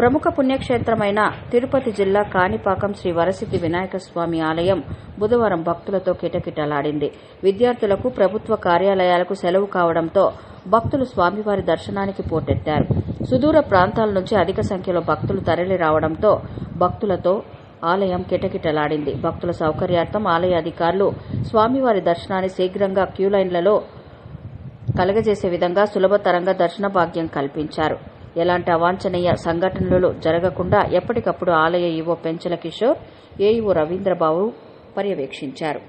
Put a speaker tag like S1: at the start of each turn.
S1: ప్రముఖ పుణ్యక్షేత్రమైన తిరుపతి జిల్లా కాణిపాకం శ్రీ వరసిద్ధి వినాయక స్వామి ఆలయం బుధవారం భక్తులతో కిటకిటలాడింది. విద్యార్థులకు ప్రభుత్వ కార్యాలయాలకు సెలవు కావడంతో భక్తులు స్వామివారి దర్శనానికి పోటెత్తారు. సుదూర ప్రాంతాల నుంచి అధిక సంఖ్యలో భక్తులు తరలి రావడంతో భక్తులతో ఆలయం కిటకిటలాడింది. భక్తుల సౌకర్యార్థం ఆలయ అధికారులు స్వామివారి దర్శనాన్ని శీఘ్రంగా క్యూలైన్లలో కలగజేసే విధంగా సులభతరంగా దర్శన భాగ్యం కల్పించారు. ఎలాంటి అవాంఛనీయ సంఘటనలు జరగకుండా ఎప్పటికప్పుడు ఆలయ ఈవో పెంచల కిషోర్, ఏఈఓ రవీంద్రబాబు పర్యవేక్షించారు.